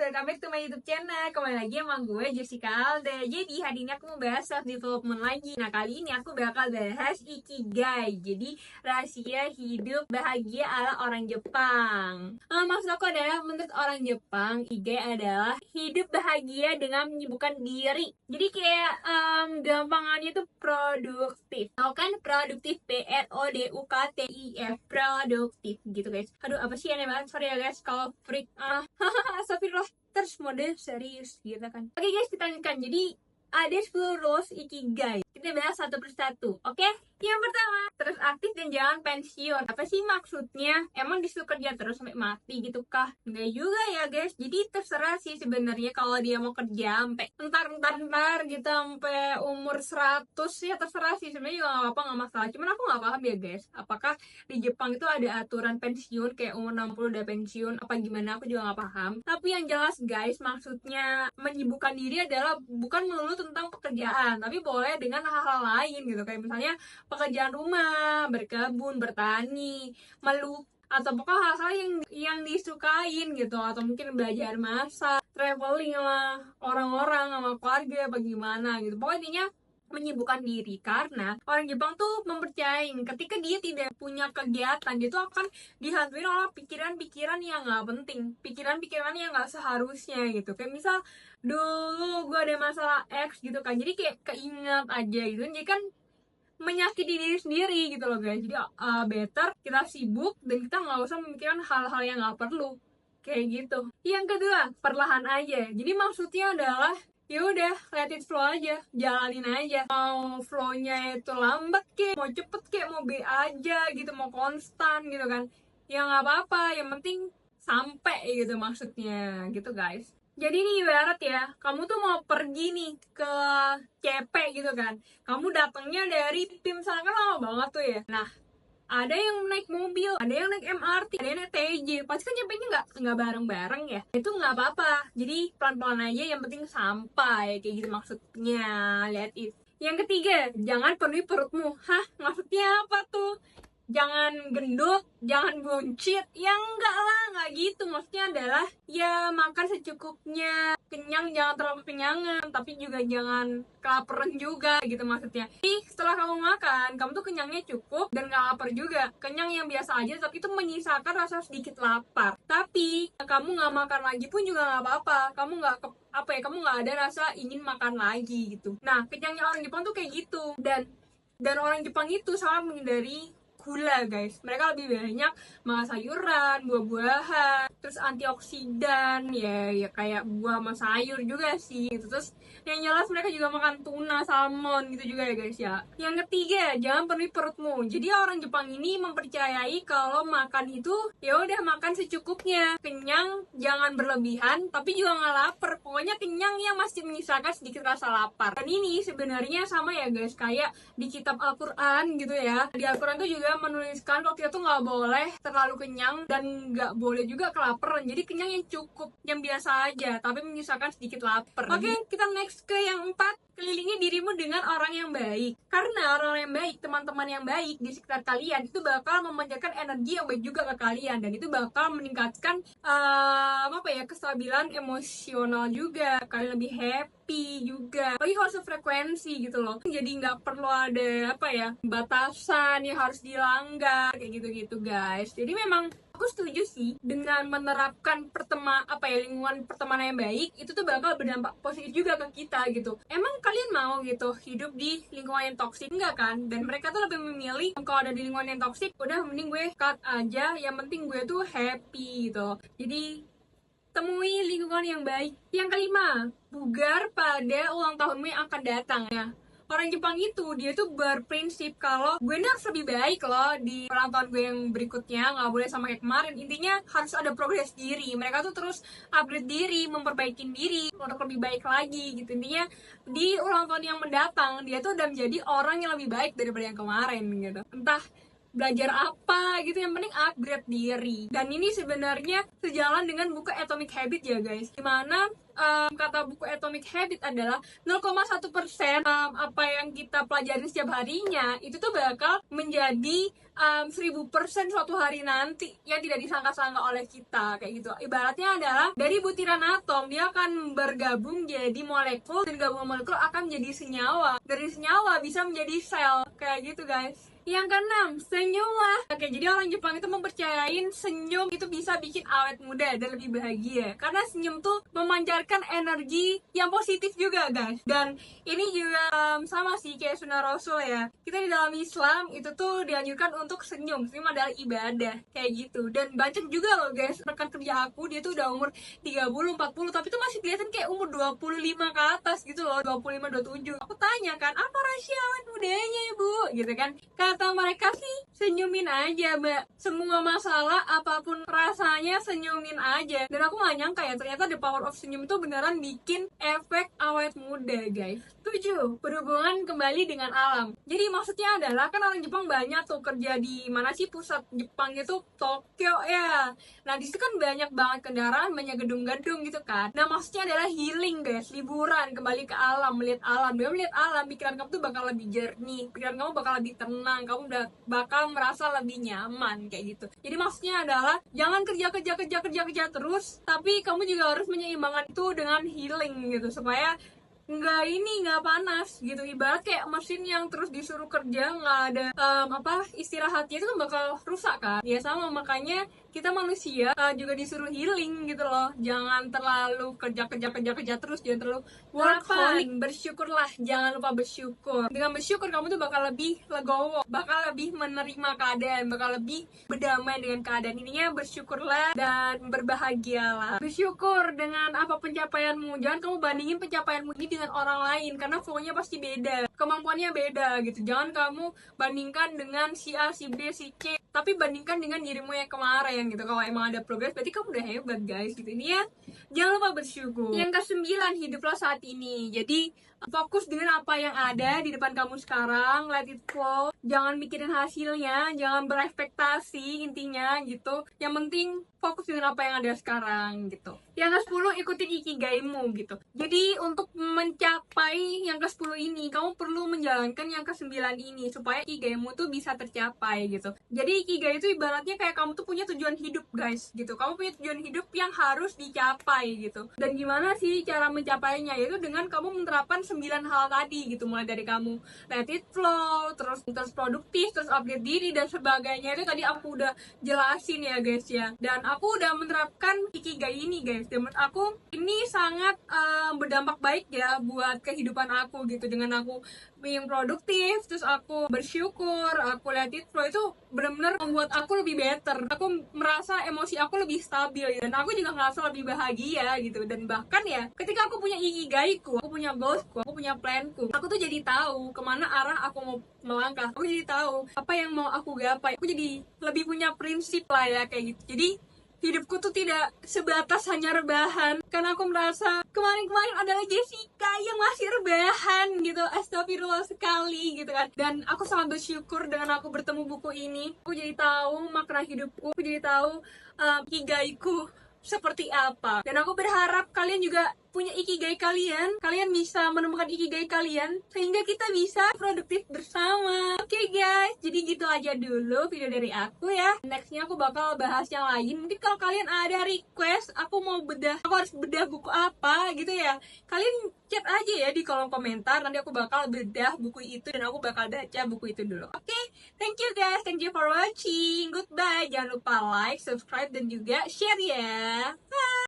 welcome back to my YouTube channel. Kembali lagi sama gue Jessica Alda. Jadi hari ini aku mau bahas self development lagi. Nah, kali ini aku bakal bahas Ikigai. Jadi rahasia hidup bahagia ala orang Jepang. Maksud aku adalah menurut orang Jepang, Ikigai adalah hidup bahagia dengan menyibukkan diri. Jadi kayak gampangannya tuh produktif. Tahu kan produktif, PRODUKTIF, produktif gitu guys. Aduh, apa sih aneh banget, sorry ya guys kalau freak. Astagfirullah, terus mode serius gitu kan. Oke guys, kita lanjutkan. Jadi ada 10 rules Ikigai. Kita bahas satu persatu. Oke? Yang pertama, terus aktif dan jangan pensiun. Apa sih maksudnya? Emang disuruh kerja terus sampai mati gitu kah? Enggak juga ya guys. Jadi terserah sih sebenarnya kalau dia mau kerja sampai entar gitu sampai umur 100 ya terserah sih. Sebenarnya juga nggak apa-apa, nggak masalah. Cuman aku nggak paham ya guys. Apakah di Jepang itu ada aturan pensiun kayak umur 60 udah pensiun apa gimana? Aku juga nggak paham. Tapi yang jelas guys, maksudnya menyibukkan diri adalah bukan melulu tentang pekerjaan, tapi boleh dengan hal-hal lain gitu. Kayak misalnya pekerjaan rumah, berkebun, bertani, melukis, atau pokoknya hal-hal yang disukain gitu, atau mungkin belajar masak, traveling lah orang-orang sama keluarga bagaimana gitu. Pokoknya intinya menyibukkan diri, karena orang Jepang tuh mempercayai ketika dia tidak punya kegiatan, dia tuh akan dihantui oleh pikiran-pikiran yang nggak penting, pikiran-pikiran yang nggak seharusnya gitu. Kayak misal dulu gue ada masalah X gitu kan, jadi kayak keinget aja gitu, jadi kan menyakiti diri sendiri gitu loh guys. Jadi better kita sibuk dan kita nggak usah memikirkan hal-hal yang nggak perlu kayak gitu. Yang kedua, perlahan aja. Jadi maksudnya adalah ya udah let it flow aja, jalanin aja. Mau flownya itu lambat kek, mau cepet kek, mau B aja gitu, mau konstan gitu kan, ya nggak apa-apa, yang penting sampai gitu maksudnya gitu guys. Jadi nih ibarat ya, kamu tuh mau pergi nih ke CP gitu kan, kamu datangnya dari tim sana kan lama banget tuh ya. Nah, ada yang naik mobil, ada yang naik MRT, ada yang naik TJ, pasti kan nyampe-nya nggak bareng-bareng ya. Itu nggak apa-apa, jadi pelan-pelan aja, yang penting sampai kayak gitu maksudnya. Lihat it. Yang ketiga, jangan penuhi perutmu. Hah, maksudnya apa tuh? Jangan gendut, jangan buncit, ya enggak lah, nggak gitu. Maksudnya adalah ya makan secukupnya, kenyang jangan terlalu kenyangan, tapi juga jangan kelaparan juga gitu maksudnya. Jadi setelah kamu makan, kamu tuh kenyangnya cukup dan nggak lapar juga. Kenyang yang biasa aja, tapi itu menyisakan rasa sedikit lapar. Tapi kamu nggak makan lagi pun juga nggak apa-apa. Kamu nggak kamu nggak ada rasa ingin makan lagi gitu. Nah, kenyangnya orang Jepang tuh kayak gitu. Dan orang Jepang itu sangat menghindari gula guys. Mereka lebih banyak makan sayuran, buah-buahan, terus antioksidan ya kayak buah sama sayur juga sih gitu. Terus yang jelas mereka juga makan tuna, salmon gitu juga ya guys ya. Yang ketiga, jangan penuhi perutmu. Jadi orang Jepang ini mempercayai kalau makan itu ya udah makan secukupnya, kenyang jangan berlebihan, tapi juga nggak lapar. Pokoknya kenyang yang masih menyisakan sedikit rasa lapar. Dan ini sebenarnya sama ya guys, kayak di kitab Al-Quran gitu ya. Di Al-Quran tuh juga menuliskan kalau kita tuh nggak boleh terlalu kenyang dan nggak boleh juga kelaparan. Jadi kenyang yang cukup, yang biasa aja, tapi menyisakan sedikit lapar. Oke, kita next ke yang 4. Kelilingi dirimu dengan orang yang baik. Karena orang yang baik, teman-teman yang baik di sekitar kalian itu bakal memancarkan energi yang baik juga ke kalian, dan itu bakal meningkatkan kestabilan emosional juga. Kalian lebih happy juga. Lagi kalau sefrekuensi gitu loh. Jadi nggak perlu ada batasan yang harus dilanggar kayak gitu-gitu guys. Jadi memang aku setuju sih dengan menerapkan lingkungan pertemanan yang baik. Itu tuh bakal berdampak positif juga ke kita gitu. Emang kalian mau gitu hidup di lingkungan yang toksik? Enggak kan? Dan mereka tuh lebih memilih kalau ada di lingkungan yang toksik, udah mending gue cut aja, yang penting gue tuh happy gitu. Jadi temui lingkungan yang baik. Yang kelima, bugar pada ulang tahunmu yang akan datang ya. Orang Jepang itu, dia tuh berprinsip kalau gue harus lebih baik loh di ulang tahun gue yang berikutnya, nggak boleh sama kayak kemarin. Intinya harus ada progres diri. Mereka tuh terus upgrade diri, memperbaiki diri untuk lebih baik lagi gitu. Intinya di ulang tahun yang mendatang, dia tuh udah menjadi orang yang lebih baik daripada yang kemarin gitu. Entah belajar apa gitu, yang penting upgrade diri. Dan ini sebenarnya sejalan dengan buku Atomic Habit ya guys, dimana kata buku Atomic Habit adalah 0,1% apa yang kita pelajari setiap harinya itu tuh bakal menjadi 1000% suatu hari nanti yang tidak disangka-sangka oleh kita, kayak gitu. Ibaratnya adalah dari butiran atom dia akan bergabung jadi molekul, dan gabungan molekul akan menjadi senyawa, dari senyawa bisa menjadi sel, kayak gitu guys. Yang keenam, senyumlah. Oke, jadi orang Jepang itu mempercayain senyum itu bisa bikin awet muda dan lebih bahagia. Karena senyum tuh memancarkan energi yang positif juga, guys. Dan ini juga sama sih kayak sunnah Rasul ya. Kita di dalam Islam itu tuh dianjurkan untuk senyum. Senyum adalah ibadah, kayak gitu. Dan banyak juga loh, guys, rekan kerja aku, dia tuh udah umur 30, 40, tapi tuh masih kelihatan kayak umur 25 ke atas gitu loh, 25, 27. Aku tanya kan, apa rahasia awet mudanya ya, Bu? Gitu kan. Kata mereka sih, senyumin aja mbak, semua masalah apapun rasanya senyumin aja. Dan aku gak nyangka ya, ternyata the power of senyum itu beneran bikin efek awet muda guys. 7. Berhubungan kembali dengan alam. Jadi maksudnya adalah kan orang Jepang banyak tuh kerja di mana sih pusat Jepang itu, Tokyo ya. Nah disitu kan banyak banget kendaraan, banyak gedung-gedung gitu kan. Nah maksudnya adalah healing guys, liburan, kembali ke alam, melihat alam. Dia melihat alam, pikiran kamu tuh bakal lebih jernih, pikiran kamu bakal lebih tenang, kamu udah bakal merasa lebih nyaman, kayak gitu. Jadi maksudnya adalah jangan kerja terus, tapi kamu juga harus menyeimbangkan itu dengan healing gitu, supaya nggak panas gitu. Ibarat kayak mesin yang terus disuruh kerja nggak ada istirahatnya, itu kan bakal rusak kan ya. Sama makanya kita manusia juga disuruh healing gitu loh. Jangan terlalu kerja terus, jangan terlalu workaholic. Bersyukurlah, jangan lupa bersyukur. Dengan bersyukur kamu tuh bakal lebih legowo, bakal lebih menerima keadaan, bakal lebih berdamai dengan keadaan. Ininya bersyukurlah dan berbahagialah. Bersyukur dengan apa pencapaianmu, jangan kamu bandingin pencapaianmu ini dengan orang lain, karena flow-nya pasti beda, kemampuannya beda gitu. Jangan kamu bandingkan dengan si A, si B, si C, tapi bandingkan dengan dirimu yang kemarin gitu. Kalau emang ada progres berarti kamu udah hebat guys gitu. Ini ya, jangan lupa bersyukur. Yang ke-9, hiduplah saat ini. Jadi fokus dengan apa yang ada di depan kamu sekarang, let it flow. Jangan mikirin hasilnya, jangan berekspektasi intinya gitu. Yang penting fokus dengan apa yang ada sekarang gitu. Yang ke-10, ikutin ikigaimu gitu. Jadi untuk mencapai yang ke-10 ini, kamu perlu menjalankan yang ke-9 ini supaya ikigaimu tuh bisa tercapai gitu. Jadi ikigai itu ibaratnya kayak kamu tuh punya tujuan hidup guys gitu. Kamu punya tujuan hidup yang harus dicapai gitu. Dan gimana sih cara mencapainya? Yaitu dengan kamu menerapkan 9 hal tadi gitu. Mulai dari kamu let it flow, terus produktif, terus upgrade diri dan sebagainya. Itu tadi aku udah jelasin ya guys ya. Dan aku udah menerapkan ikigai ini guys. Dan menurut aku ini sangat berdampak baik ya buat kehidupan aku gitu. Dengan aku being produktif, terus aku bersyukur, aku let it flow, itu benar-benar membuat aku lebih better. Aku merasa emosi aku lebih stabil dan aku juga ngerasa lebih bahagia gitu. Dan bahkan ya ketika aku punya ikigaiku, aku punya goalsku, aku punya planku, aku tuh jadi tahu kemana arah aku mau melangkah. Aku jadi tahu apa yang mau aku gapai. Aku jadi lebih punya prinsip lah ya, kayak gitu. Jadi hidupku tuh tidak sebatas hanya rebahan, karena aku merasa kemarin adalah Jessica yang masih rebahan gitu. Astagfirullah sekali gitu kan. Dan aku sangat bersyukur dengan aku bertemu buku ini. Aku jadi tahu makna hidupku, aku jadi tahu ikigaiku seperti apa. Dan aku berharap kalian juga punya ikigai kalian. Kalian bisa menemukan ikigai kalian sehingga kita bisa produktif bersama. Oke guys, jadi gitu aja dulu video dari aku ya. Nextnya aku bakal bahas yang lain. Mungkin kalau kalian ada request, aku harus bedah buku apa gitu ya, kalian chat aja ya di kolom komentar. Nanti aku bakal bedah buku itu dan aku bakal baca buku itu dulu. Oke, thank you guys, thank you for watching. Goodbye. Jangan lupa like, subscribe, dan juga share ya. Bye.